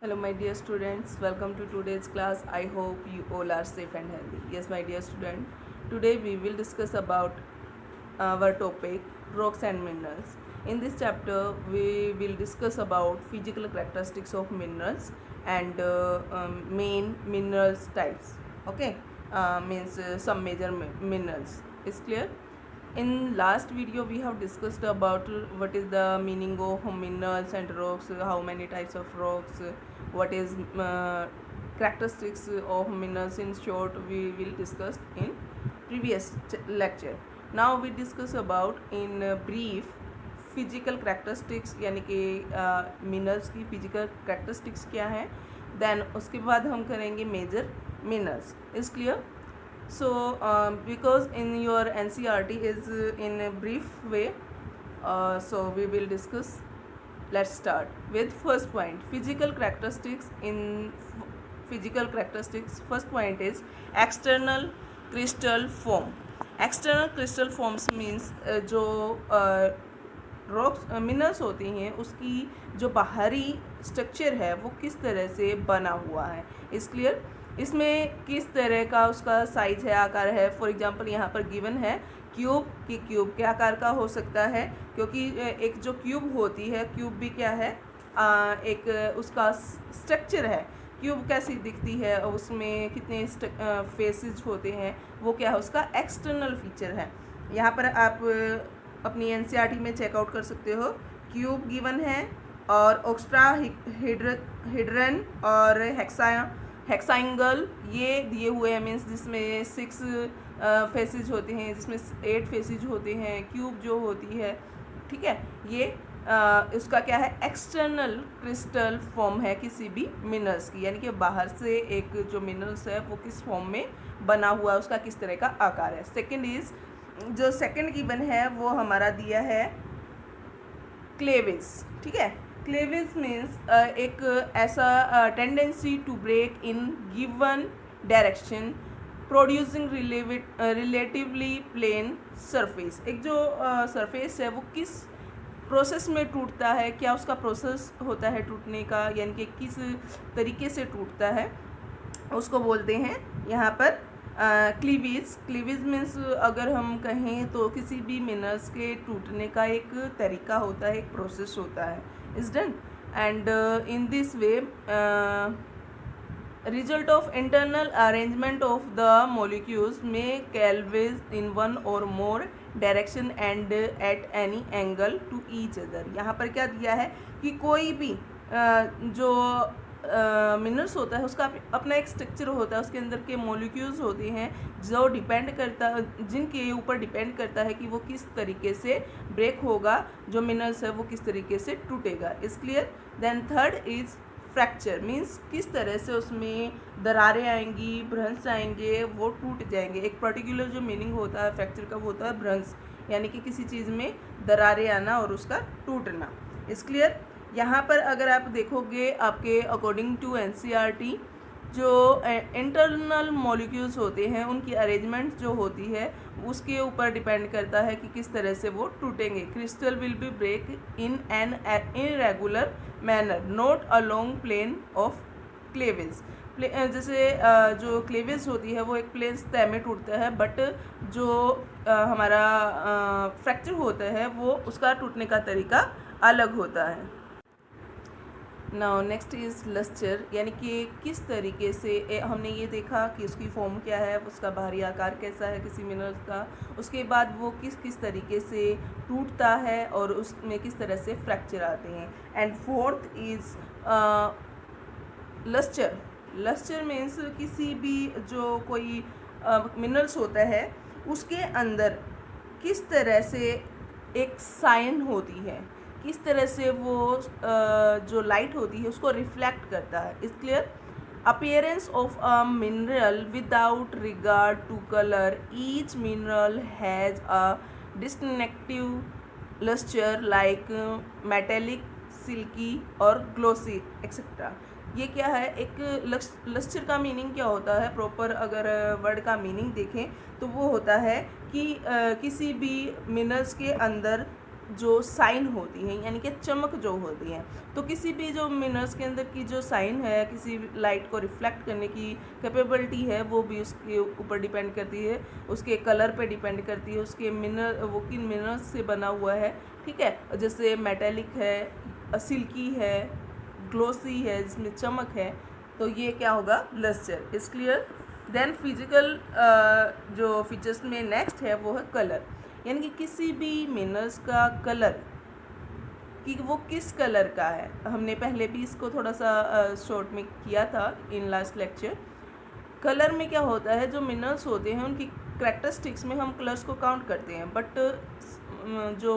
Hello my dear students, welcome to today's class. I hope you all are safe and healthy. Yes my dear student, today we will discuss about our topic rocks and minerals. In this chapter we will discuss about physical characteristics of minerals and main minerals types. Okay, means some major minerals. Is clear? In last video we have discussed about what is the meaning of minerals and rocks, how many types of rocks, what is characteristics of minerals. In short, we will discuss in previous lecture. Now we discuss about in brief physical characteristics यानी कि minerals की physical characteristics क्या है. Then उसके बाद हम करेंगे major minerals. Is clear? So because in your NCERT is in a brief way, so we will discuss. Let's start with first point, physical characteristics. In physical characteristics, first point is external crystal form. External crystal forms means जो rocks minerals होती हैं उसकी जो बाहरी structure है वो किस तरह से बना हुआ है. Is clear? इसमें किस तरह का उसका साइज है, आकार है. फॉर एग्जांपल यहाँ पर गिवन है क्यूब की. क्यूब के आकार का हो सकता है क्योंकि एक जो क्यूब होती है, क्यूब भी क्या है, एक उसका स्ट्रक्चर है. क्यूब कैसी दिखती है, उसमें कितने फेसेस होते हैं, वो क्या है, उसका एक्सटर्नल फीचर है. यहाँ पर आप अपनी एनसीईआरटी में चेकआउट कर सकते हो. क्यूब गिवन है और ऑक्स्ट्राहेड्रन और हेक्साइंगल ये दिए हुए हैं. मीन्स जिसमें 6 फेसेज होते हैं, जिसमें 8 फेसेज होते हैं. क्यूब जो होती है, ठीक है, ये इसका क्या है, एक्सटर्नल क्रिस्टल फॉर्म है किसी भी मिनरल्स की. यानी कि बाहर से एक जो मिनरल्स है वो किस फॉर्म में बना हुआ है, उसका किस तरह का आकार है. सेकेंड इज जो सेकेंड गिवन है वो हमारा दिया है क्लेवेज. ठीक है, क्लेवेज मीन्स एक ऐसा tendency to break in given direction producing relatively plane surface. एक जो सरफेस है वो किस प्रोसेस में टूटता है, क्या उसका प्रोसेस होता है टूटने का, यानी कि किस तरीके से टूटता है, उसको बोलते हैं यहाँ पर क्लीवेज. क्लीवेज मीन्स अगर हम कहें तो किसी भी मिनरल्स के टूटने का एक तरीका होता है, एक प्रोसेस होता है. Is done. And in this way result of internal arrangement of the molecules may cleavage in one or more direction and at any angle to each other. यहाँ पर क्या दिया है कि कोई भी जो मिनरल्स होता है उसका अपना एक स्ट्रक्चर होता है, उसके अंदर के मॉलिक्यूल्स होते हैं जो डिपेंड करता, जिनके ऊपर डिपेंड करता है कि वो किस तरीके से ब्रेक होगा, जो मिनरल्स है वो किस तरीके से टूटेगा. Is clear? Then third is fracture. Means किस तरह से उसमें दरारें आएंगी, भ्रंश आएंगे, वो टूट जाएंगे. एक पर्टिकुलर जो मीनिंग होता है फ्रैक्चर का वो होता है भ्रंश, यानी कि किसी चीज़ में दरारें आना और उसका टूटना. Is clear? यहाँ पर अगर आप देखोगे आपके अकॉर्डिंग टू एनसीईआरटी जो इंटरनल मॉलिक्यूल्स होते हैं उनकी अरेंजमेंट जो होती है उसके ऊपर डिपेंड करता है कि किस तरह से वो टूटेंगे. Crystal will be break in an irregular manner not along plane of cleavage. जैसे जो क्लेवेज होती है वो एक प्लेन सतह में टूटता है, बट जो हमारा फ्रैक्चर होता है वो उसका टूटने का तरीका अलग होता है. नाउ नेक्स्ट इज़ लस्चर, यानी कि किस तरीके से हमने ये देखा कि उसकी फॉर्म क्या है, उसका बाहरी आकार कैसा है किसी मिनरल का, उसके बाद वो किस किस तरीके से टूटता है और उसमें किस तरह से फ्रैक्चर आते हैं. And fourth is lustre. Lustre means किसी भी जो कोई मिनरल्स होता है उसके अंदर किस तरह से एक साइन होती है, किस तरह से वो जो लाइट होती है उसको रिफ्लेक्ट करता है. Is clear? Appearance of a mineral without regard to colour. Each mineral has a distinctive lustre like metallic, silky और ग्लोसी एक्सेट्रा. ये क्या है, एक लस्चर का मीनिंग क्या होता है, प्रॉपर अगर वर्ड का मीनिंग देखें तो वो होता है कि किसी भी मिनरल्स के अंदर जो साइन होती है यानी कि चमक जो होती है। तो किसी भी जो मिनरल्स के अंदर की जो साइन है, किसी लाइट को रिफ्लेक्ट करने की कैपेबिलिटी है, वो भी उसके ऊपर डिपेंड करती है, उसके कलर पे डिपेंड करती है, उसके मिनरल वो किन मिनरल्स से बना हुआ है। ठीक है, जैसे मेटेलिक है, सिल्की है, ग्लोसी है जिसमें चमक है, तो ये क्या होगा, lustre. Is clear. Then physical जो फीचर्स में नेक्स्ट है वो है कलर, यानी कि किसी भी मिनरल्स का कलर, कि वो किस कलर का है। हमने पहले भी इसको थोड़ा सा शॉर्ट में किया था इन लास्ट लेक्चर। कलर में क्या होता है, जो मिनरल्स होते हैं उनकी कैरेक्टरिस्टिक्स में हम कलर्स को काउंट करते हैं, बट जो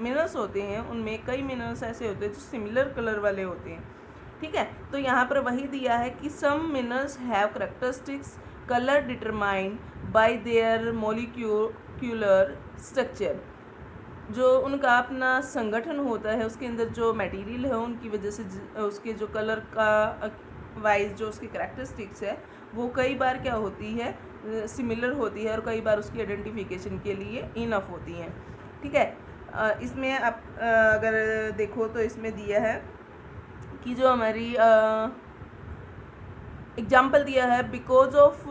मिनरल्स होते हैं उनमें कई मिनरल्स ऐसे होते हैं जो सिमिलर कलर वाले होते हैं। ठीक है, तो यहाँ पर वही दिया है कि some minerals have characteristics colour determined by their molecular structure. जो उनका अपना संगठन होता है, उसके अंदर जो मटेरियल है उनकी वजह से उसके जो कलर का वाइज जो उसकी कैरेक्टरिस्टिक्स है वो कई बार क्या होती है, सिमिलर होती है, और कई बार उसकी आइडेंटिफिकेशन के लिए इनफ होती हैं। ठीक है, इसमें आप अगर देखो तो इसमें दिया है कि जो हमारी एग्जाम्पल दिया है, बिकॉज ऑफ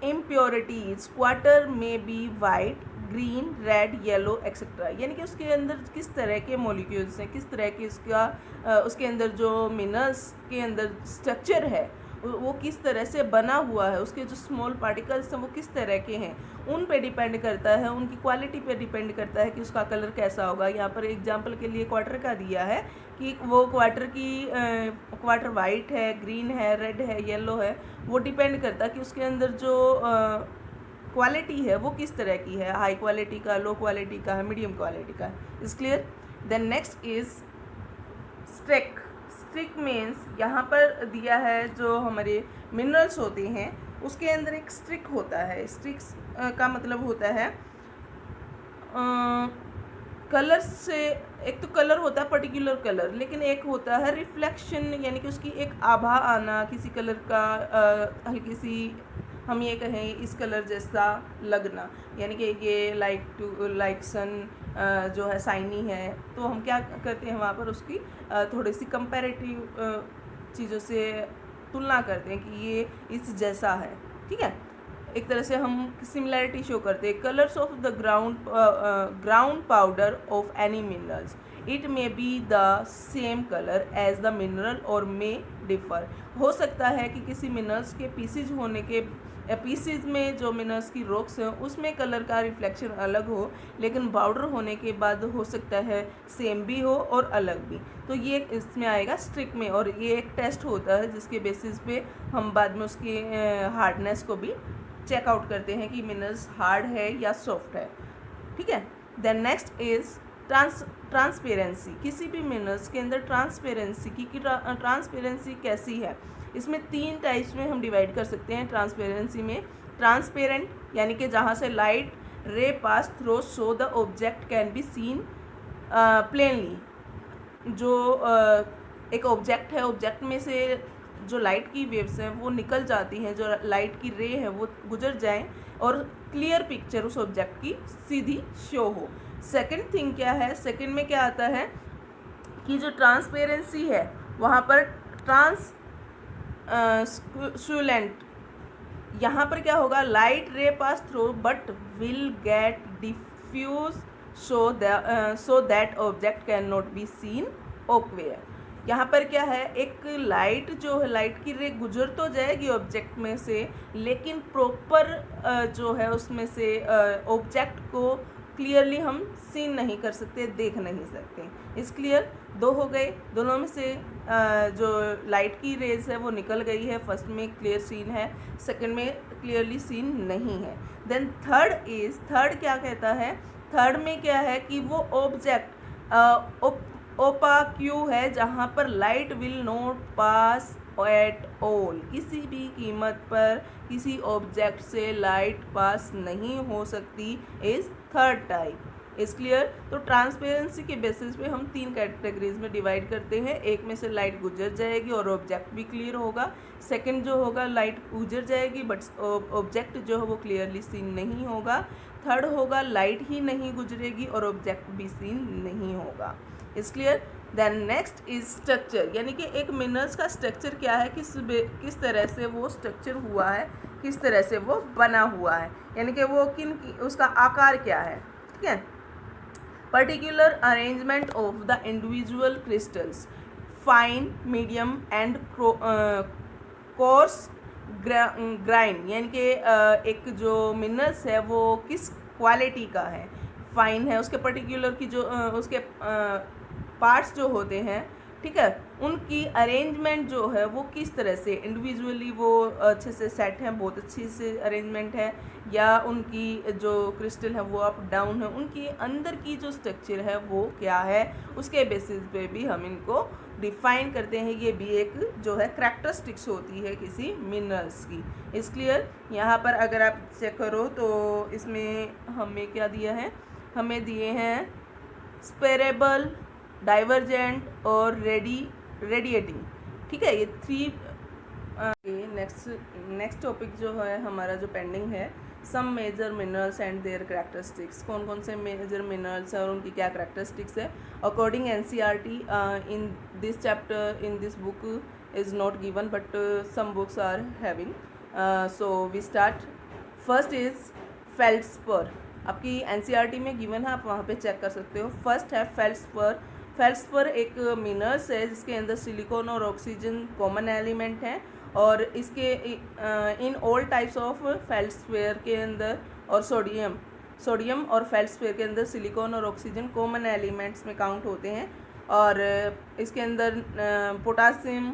इम्प्योरिटीज क्वार्टर में be white, green, red, yellow etcetera, यानी कि उसके अंदर किस तरह के मॉलिक्यूल्स हैं, किस तरह की उसके अंदर जो मिनरल्स के अंदर स्ट्रक्चर है वो किस तरह से बना हुआ है, उसके जो स्मॉल पार्टिकल्स हैं वो किस तरह के हैं, उन पे डिपेंड करता है, उनकी क्वालिटी पे डिपेंड करता है कि उसका कलर कैसा होगा। यहाँ पर एग्जांपल के लिए क्वार्टर का दिया है कि वो क्वार्टर वाइट है, ग्रीन है, रेड है, येलो है, वो डिपेंड करता है कि उसके अंदर जो क्वालिटी है वो किस तरह की है, हाई क्वालिटी का, लो क्वालिटी का है, मीडियम क्वालिटी का। Is clear. Then next is streak. Streak means यहाँ पर दिया है जो हमारे मिनरल्स होते हैं उसके अंदर एक स्ट्रिक होता है। स्ट्रिक का मतलब होता है कलर से, एक तो कलर होता है पर्टिकुलर कलर, लेकिन एक होता है रिफ्लेक्शन, यानी कि उसकी एक आभा आना, किसी कलर का हल्की सी हम ये कहें इस कलर जैसा लगना, यानी कि ये लाइक सन जो है साइनी है, तो हम क्या करते हैं वहाँ पर उसकी थोड़ी सी कंपैरेटिव चीज़ों से तुलना करते हैं कि ये इस जैसा है। ठीक है, एक तरह से हम सिमिलैरिटी शो करते हैं। Colours of the ground powder of any minerals, it may be the same colour as the mineral और मे डिफर। हो सकता है कि किसी मिनरल्स के पीसीज में जो मिनरल्स की रॉक्स हैं उसमें कलर का रिफ्लेक्शन अलग हो, लेकिन पाउडर होने के बाद हो सकता है सेम भी हो और अलग भी। तो ये इसमें आएगा स्ट्रिक में, और ये एक टेस्ट होता है जिसके बेसिस पे हम बाद में उसकी हार्डनेस को भी चेक आउट करते हैं कि मिनरल्स हार्ड है या सॉफ्ट है। ठीक है। Then next is transparency. किसी भी मिनरल्स के अंदर ट्रांसपेरेंसी की ट्रांसपेरेंसी कैसी है, इसमें 3 टाइप्स में हम डिवाइड कर सकते हैं ट्रांसपेरेंसी में। ट्रांसपेरेंट यानी कि जहाँ से light ray pass through so the object can be seen plainly. जो एक ऑब्जेक्ट है, ऑब्जेक्ट में से जो लाइट की वेव्स हैं वो निकल जाती हैं, जो लाइट की रे है वो गुजर जाएं और क्लियर पिक्चर उस ऑब्जेक्ट की सीधी शो हो। सेकंड थिंग क्या है, सेकंड में क्या आता है कि जो ट्रांसपेरेंसी है वहाँ पर ट्रांसल्यूसेंट, यहाँ पर क्या होगा, light ray pass through but will get diffuse so that object can not be seen obscure. यहाँ पर क्या है, एक लाइट जो है, लाइट की रे गुजर तो जाएगी ऑब्जेक्ट में से, लेकिन प्रॉपर जो है उसमें से ऑब्जेक्ट को क्लियरली हम सीन नहीं कर सकते, देख नहीं सकते। इस क्लियर, 2 हो गए। दोनों में से जो लाइट की रेज है वो निकल गई है, फर्स्ट में क्लियर सीन है, सेकंड में क्लियरली सीन नहीं है। देन थर्ड क्या कहता है, थर्ड में क्या है कि वो ऑब्जेक्ट ओपाक्यू है, जहाँ पर light will not pass at all. किसी भी कीमत पर किसी ऑब्जेक्ट से लाइट पास नहीं हो सकती, is third type. Is clear. तो ट्रांसपेरेंसी के बेसिस पे हम 3 कैटेगरीज में डिवाइड करते हैं। एक में से लाइट गुजर जाएगी और ऑब्जेक्ट भी क्लियर होगा। सेकंड जो होगा लाइट गुजर जाएगी बट ऑब्जेक्ट जो है वो क्लियरली सीन नहीं होगा। थर्ड होगा लाइट ही नहीं गुजरेगी और ऑब्जेक्ट भी सीन नहीं होगा। Is clear. Then next is structure, यानी कि एक मिनरल्स का स्ट्रक्चर क्या है, किस तरह से वो स्ट्रक्चर हुआ है, किस तरह से वो बना हुआ है, यानी कि वो उसका आकार क्या है। ठीक है। Particular arrangement of the individual crystals, fine, medium and course grind, यानी कि एक जो मिनरल्स है वो किस क्वालिटी का है। फाइन है, उसके पर्टिकुलर की जो उसके पार्ट्स जो होते हैं, ठीक है, उनकी अरेंजमेंट जो है वो किस तरह से इंडिविजुअली वो अच्छे से सेट हैं, बहुत अच्छी से अरेंजमेंट है, या उनकी जो क्रिस्टल है वो अप डाउन है, उनकी अंदर की जो स्ट्रक्चर है वो क्या है, उसके बेसिस पे भी हम इनको डिफाइन करते हैं। ये भी एक जो है करैक्टरिस्टिक्स होती है किसी मिनरल्स की। इस क्लियर। यहाँ पर अगर आप चेक करो तो इसमें हमें क्या दिया है, हमें दिए हैं स्पेरेबल, डाइवर्जेंट और रेडिएटिंग। ठीक है, ये 3। नेक्स्ट टॉपिक जो है हमारा जो पेंडिंग है, some major minerals and their characteristics. कौन कौन से मेजर मिनरल्स हैं और उनकी क्या करैक्टरिस्टिक्स है। According NCERT in this chapter in this book is not given but some books are having. So we start. First is feldspar, आपकी NCERT में गिवन है, आप वहाँ पे चेक कर सकते हो। फर्स्ट है फेल्ड्स्पर। फेल्ड्स्पर एक मिनरल्स है जिसके अंदर सिलिकॉन और ऑक्सीजन कॉमन एलिमेंट हैं, और इसके इन ऑल टाइप्स ऑफ फेल्ड्स्फेयर के अंदर और सोडियम और फेल्ड्स्फेयर के अंदर सिलिकॉन और ऑक्सीजन कॉमन एलिमेंट्स में काउंट होते हैं, और इसके अंदर पोटासियम,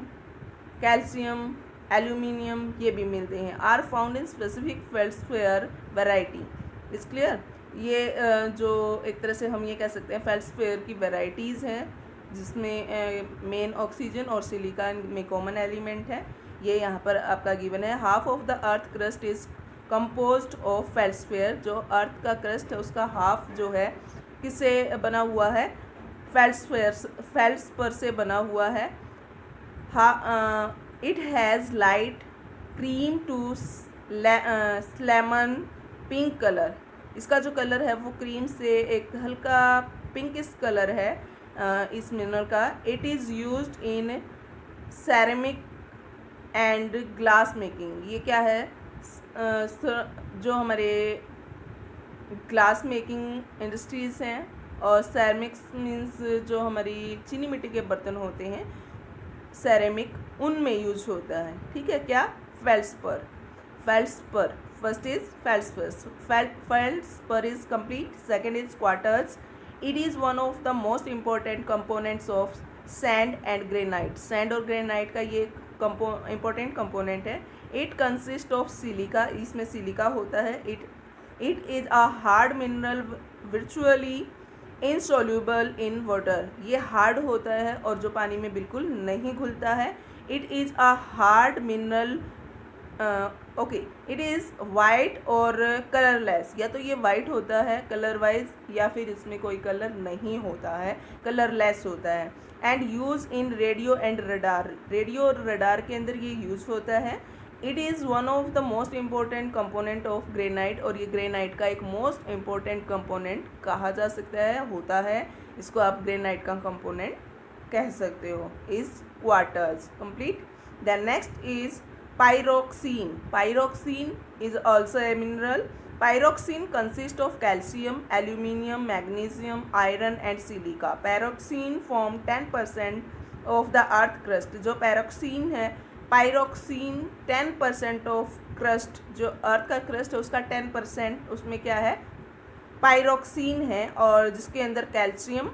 कैल्शियम, एल्यूमिनियम ये भी मिलते हैं। Are found in specific feldspar variety. Is clear. ये जो एक तरह से हम ये कह सकते हैं फेल्ड्स्फेयर की वैरायटीज़ हैं, जिसमें मेन ऑक्सीजन और सिलिकॉन में कॉमन एलिमेंट है। ये यहाँ पर आपका गिवन है। Half of the earth crust is composed of feldspar, जो अर्थ का क्रस्ट है उसका हाफ जो है किससे बना हुआ है, फेल्ड्स्पर से बना हुआ है। It has light cream to lemon pink colour, इसका जो कलर है वो क्रीम से एक हल्का पिंकिश कलर है इस मिनरल का। It is used in ceramic and glass making. ये क्या है, जो हमारे ग्लास मेकिंग इंडस्ट्रीज़ हैं, और सेरेमिक्स मीन्स जो हमारी चीनी मिट्टी के बर्तन होते हैं, सेरेमिक, उनमें यूज होता है। ठीक है, क्या, फेल्ड्स्पर। First is feldspar is complete. Second is quartz. It is one of the most important components of sand and granite. Sand और granite का ये important component है। It consists of silica. इसमें सिलिका होता है। It is a hard mineral virtually insoluble in water. ये hard होता है और जो पानी में बिल्कुल नहीं घुलता है। It is a hard mineral it is white और कलरलेस, या तो ये वाइट होता है कलर वाइज, या फिर इसमें कोई कलर नहीं होता है, कलरलेस होता है। And use in radio and radar, radio और रडार के अंदर ये यूज़ होता है। It is one of the most important component of granite, और ये ग्रेनाइट का एक मोस्ट इम्पोर्टेंट कंपोनेंट कहा जा सकता है, होता है, इसको आप ग्रेनाइट का कंपोनेंट कह सकते हो। Is quartz complete. Then next is pyroxene. Pyroxene is also a mineral. Pyroxene consists of calcium, aluminium, magnesium, iron and silica. Pyroxene form 10% of the earth crust. जो pyroxene है, pyroxene 10% of crust, जो earth का crust है उसका 10% उसमें क्या है, pyroxene है, और जिसके अंदर कैल्शियम,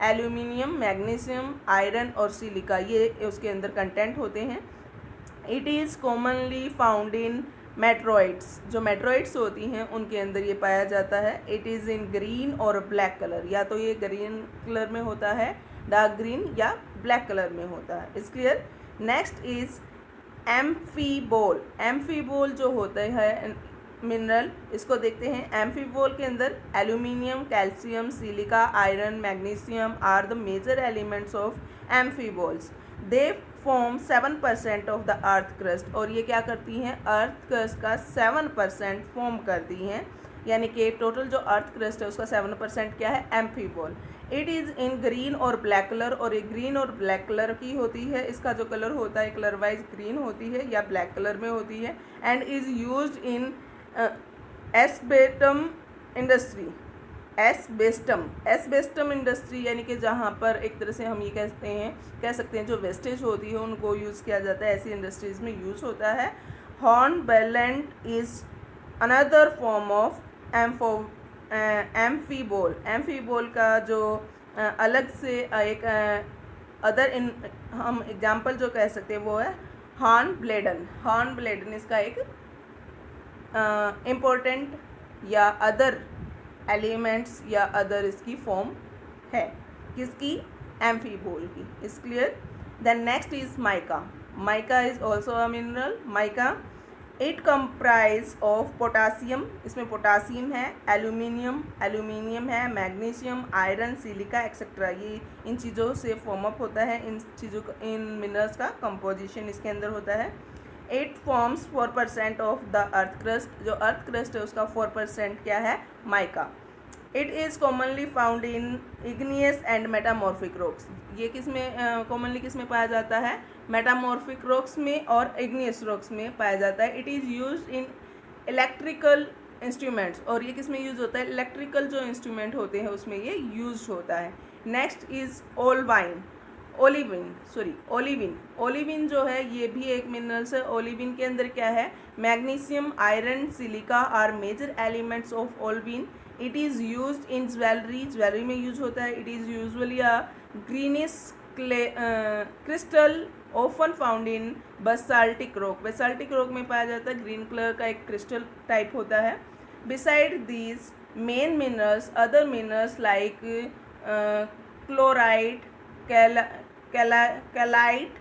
एल्यूमिनियम, मैग्नीशियम, आयरन और सिलिका ये उसके अंदर कंटेंट होते हैं। It is commonly found in meteoroids, जो मेट्रॉइड्स होती हैं उनके अंदर ये पाया जाता है। इट इज़ इन ग्रीन और ब्लैक कलर, या तो ये ग्रीन कलर में होता है, डार्क ग्रीन, या ब्लैक कलर में होता है। Is clear. Next is amphibole. Amphibole जो होता है मिनरल, इसको देखते हैं। एम्फीबोल के अंदर aluminium, calcium, silica, iron, magnesium are the major elements of amphiboles. They form 7% of the earth crust, और ये क्या करती हैं, अर्थ क्रस्ट का 7% फॉर्म करती हैं, यानी कि टोटल जो अर्थ क्रस्ट है उसका 7% क्या है, amphibole. It is in green और ब्लैक कलर, और ये ग्रीन और ब्लैक कलर की होती है, इसका जो कलर होता है कलर वाइज ग्रीन होती है या ब्लैक कलर में होती है, and is used in asbestos industry. Asbestos industry यानी कि जहाँ पर एक तरह से हम ये कह सकते हैं जो वेस्टेज होती है उनको यूज़ किया जाता है, ऐसी इंडस्ट्रीज़ में यूज़ होता है। Hornblende is another form of amphibole. Amphibole का जो अलग से एक हम एग्जाम्पल जो कह सकते हैं वो है हॉर्नब्लेडन। हॉर्नब्लेडन इसका एक इम्पोर्टेंट या अदर एलिमेंट्स या अदर इसकी फॉर्म है, किसकी, एम्फीबोल की। Is clear. Then next is mica. Mica is also a mineral. Mica it comprise of potassium, इसमें पोटासियम है, एल्यूमिनियम है, मैग्नीशियम, आयरन, सिलिका एक्सेट्रा, ये इन चीज़ों से फॉर्म अप होता है, इन मिनरल्स का कंपोजिशन इसके अंदर होता है। It forms 4% of the earth crust, जो अर्थ क्रस्ट है उसका 4% क्या है, mica. It is commonly found in igneous and metamorphic rocks. ये किस में कॉमनली किस में पाया जाता है, मेटामॉर्फिक रॉक्स में और इग्नियस रॉक्स में पाया जाता है। It is used in electrical instruments, और ये किस में यूज़ होता है, इलेक्ट्रिकल जो इंस्ट्रूमेंट होते हैं उसमें ये यूज होता है। नेक्स्ट इज़ ओलिविन जो है ये भी एक मिनरल्स है। ओलिविन के अंदर क्या है, magnesium, iron, silica are major elements of olivine. It is used in jewellery में यूज होता है। It is usually a greenish crystal often found in basaltic rock. Basaltic rock में पाया जाता है, ग्रीन कलर का एक क्रिस्टल टाइप होता है। Beside these main minerals other minerals like chloride, calcite,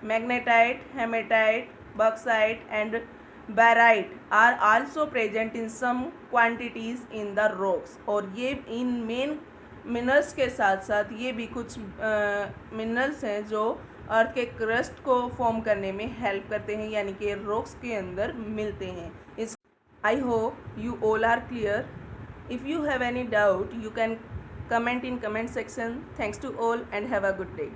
magnetite, hematite, bauxite and barite are also present in some quantities in the rocks. और ये इन मेन मिनरल्स के साथ साथ ये भी कुछ मिनरल्स हैं जो अर्थ के क्रस्ट को फॉर्म करने में हेल्प करते हैं, यानी कि रॉक्स के अंदर मिलते हैं। इस I hope you all are clear. If you have any doubt you can comment in comment section. Thanks to all and have a good day.